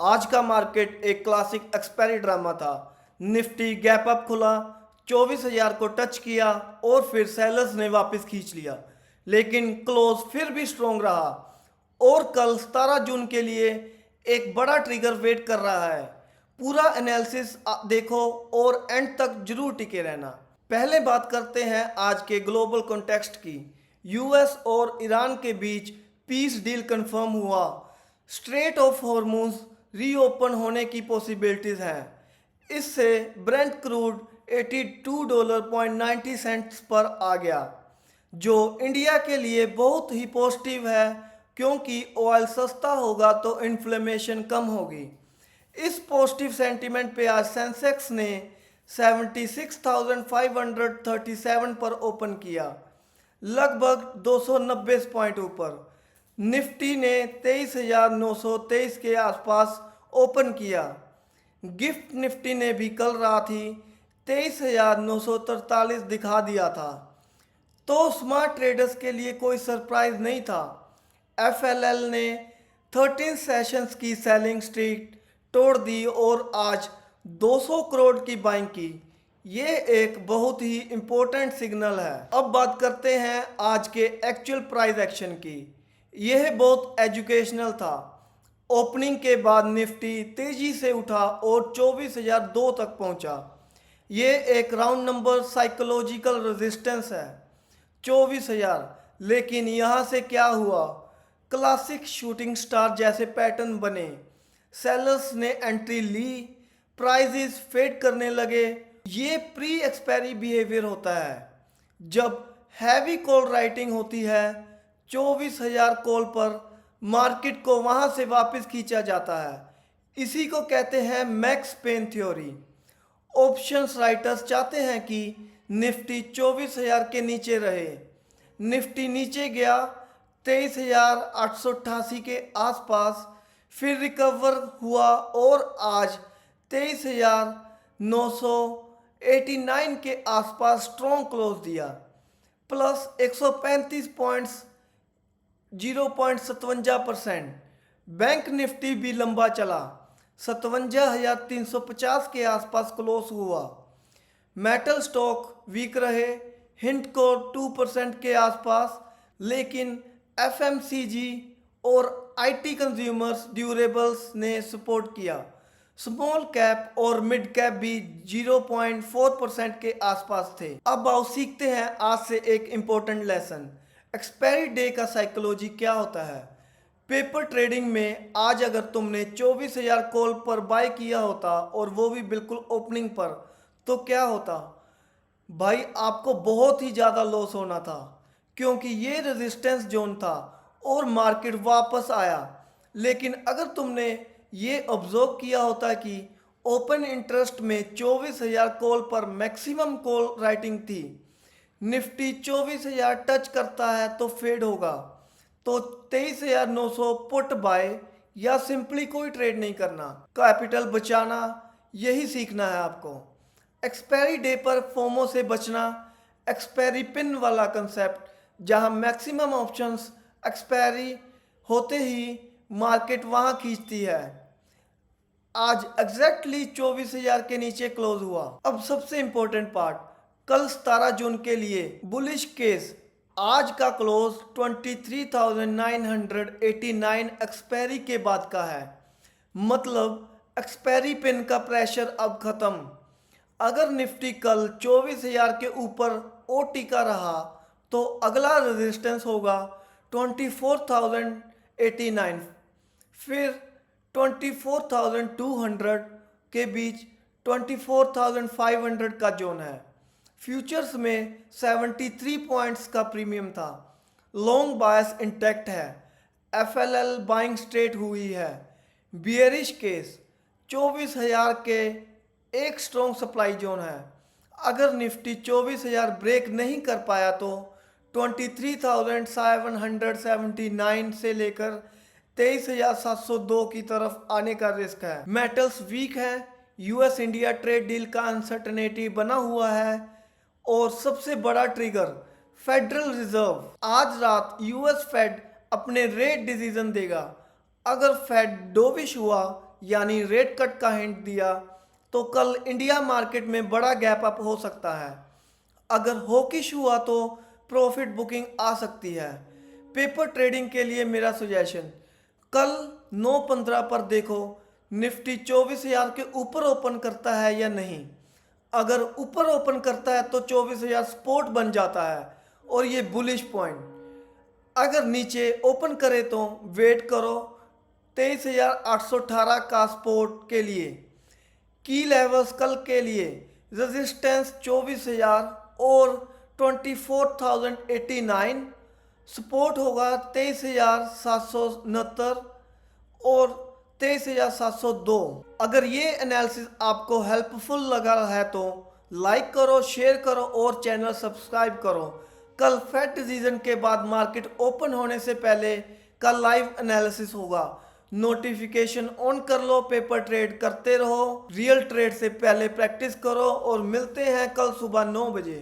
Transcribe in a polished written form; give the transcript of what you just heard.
आज का मार्केट एक क्लासिक एक्सपायरी ड्रामा था। निफ्टी गैप अप खुला, 24,000 को टच किया और फिर सेलर्स ने वापस खींच लिया, लेकिन क्लोज फिर भी स्ट्रॉन्ग रहा और कल 17 जून के लिए एक बड़ा ट्रिगर वेट कर रहा है। पूरा एनालिसिस देखो और एंड तक जरूर टिके रहना। पहले बात करते हैं आज के ग्लोबल कॉन्टेक्स्ट की। यूएस और ईरान के बीच पीस डील कंफर्म हुआ। स्ट्रेट ऑफ हॉर्मुज रीओपन होने की पॉसिबिलिटीज हैं। इससे ब्रेंट क्रूड $82.90 पर आ गया, जो इंडिया के लिए बहुत ही पॉजिटिव है, क्योंकि ऑयल सस्ता होगा तो इन्फ्लेमेशन कम होगी। इस पॉजिटिव सेंटीमेंट पे आज सेंसेक्स ने 76,537 पर ओपन किया, लगभग 290 पॉइंट ऊपर। निफ्टी ने 23,923 के आसपास ओपन किया। गिफ्ट निफ्टी ने भी कल रात ही 23,943 दिखा दिया था, तो स्मार्ट ट्रेडर्स के लिए कोई सरप्राइज नहीं था। एफएलएल ने 13 सेशंस की सेलिंग स्ट्रीक तोड़ दी और आज 200 करोड़ की बाइंग की। ये एक बहुत ही इम्पोर्टेंट सिग्नल है। अब बात करते हैं आज के एक्चुअल प्राइस एक्शन की। यह बहुत एजुकेशनल था। ओपनिंग के बाद निफ्टी तेजी से उठा और 24,002 तक पहुंचा। ये एक राउंड नंबर साइकोलॉजिकल रेजिस्टेंस है, 24,000। लेकिन यहाँ से क्या हुआ? क्लासिक शूटिंग स्टार जैसे पैटर्न बने। सेलर्स ने एंट्री ली, प्राइजेस फेड करने लगे। ये प्री एक्सपायरी बिहेवियर होता है। जब हैवी कॉल राइटिंग होती है, 24,000 कॉल पर मार्केट को वहां से वापस खींचा जाता है। इसी को कहते हैं max pain theory. Options writers चाहते हैं कि निफ्टी 24,000 के नीचे रहे। निफ्टी नीचे गया 23,888 के आसपास, फिर रिकवर हुआ और आज 23,989 के आसपास स्ट्रॉन्ग क्लोज दिया, प्लस 135 पॉइंट्स, 0.57%। बैंक निफ्टी भी लंबा चला, 57,350 के आसपास क्लोज हुआ। मेटल स्टॉक वीक रहे, हिंट को 2% के आसपास, लेकिन एफएमसीजी और आईटी कंज्यूमर्स ड्यूरेबल्स ने सपोर्ट किया। स्मॉल कैप और मिड कैप भी 0.4% के आसपास थे। अब आओ सीखते हैं आज से एक इम्पोर्टेंट लेसन। एक्सपायरी डे का साइकोलॉजी क्या होता है। पेपर ट्रेडिंग में आज अगर तुमने 24,000 कॉल पर बाय किया होता और वो भी बिल्कुल ओपनिंग पर, तो क्या होता भाई? आपको बहुत ही ज़्यादा लॉस होना था, क्योंकि ये रेजिस्टेंस जोन था और मार्केट वापस आया। लेकिन अगर तुमने ये ऑब्जर्व किया होता कि ओपन इंटरेस्ट में 24,000 कॉल पर मैक्सिमम कॉल राइटिंग थी, निफ्टी 24,000 टच करता है तो फेड होगा, तो 23,900 पुट बाय या सिंपली कोई ट्रेड नहीं करना, कैपिटल बचाना, यही सीखना है आपको। एक्सपायरी डे पर फोमो से बचना, एक्सपायरी पिन वाला कंसेप्ट, जहां मैक्सिमम ऑप्शंस एक्सपायरी होते ही मार्केट वहां खींचती है। आज एग्जैक्टली 24,000 के नीचे क्लोज हुआ। अब सबसे इंपॉर्टेंट पार्ट, कल 17 जून के लिए बुलिश केस। आज का क्लोज 23,989 एक्सपायरी के बाद का है, मतलब एक्सपायरी पिन का प्रेशर अब खत्म। अगर निफ्टी कल 24,000 के ऊपर ओ टिका रहा तो अगला रेजिस्टेंस होगा 24,089, फिर 24,200 के बीच 24,500 का जोन है। फ्यूचर्स में 73 पॉइंट्स का प्रीमियम था। लॉन्ग बायस इंटैक्ट है। एफएलएल बाइंग स्ट्रेट हुई है। बियरिश केस 24,000 के एक स्ट्रॉन्ग सप्लाई जोन है। अगर निफ्टी 24,000 ब्रेक नहीं कर पाया तो 23,779 से लेकर 23,702 की तरफ आने का रिस्क है। मेटल्स वीक है। यूएस इंडिया ट्रेड डील का अनसर्टेनिटी बना हुआ है और सबसे बड़ा ट्रिगर फेडरल रिजर्व। आज रात यूएस फेड अपने रेट डिसीजन देगा। अगर फेड डोविश हुआ यानी रेट कट का हिंट दिया तो कल इंडिया मार्केट में बड़ा गैप अप हो सकता है। अगर हॉकिश हुआ तो प्रॉफिट बुकिंग आ सकती है। पेपर ट्रेडिंग के लिए मेरा सजेशन, कल 9:15 पर देखो निफ्टी 24,000 के ऊपर ओपन करता है या नहीं। अगर ऊपर ओपन करता है तो 24,000 सपोर्ट बन जाता है और ये बुलिश पॉइंट। अगर नीचे ओपन करे तो वेट करो 23,818 का सपोर्ट के लिए। की लेवल्स कल के लिए रेजिस्टेंस 24,000 और 24,089, सपोर्ट होगा 23,769 और 23,702। अगर ये एनालिसिस आपको हेल्पफुल लगा है तो लाइक करो, शेयर करो और चैनल सब्सक्राइब करो। कल फेड डिसीजन के बाद मार्केट ओपन होने से पहले कल लाइव एनालिसिस होगा। नोटिफिकेशन ऑन कर लो, पेपर ट्रेड करते रहो, रियल ट्रेड से पहले प्रैक्टिस करो और मिलते हैं कल सुबह 9 बजे।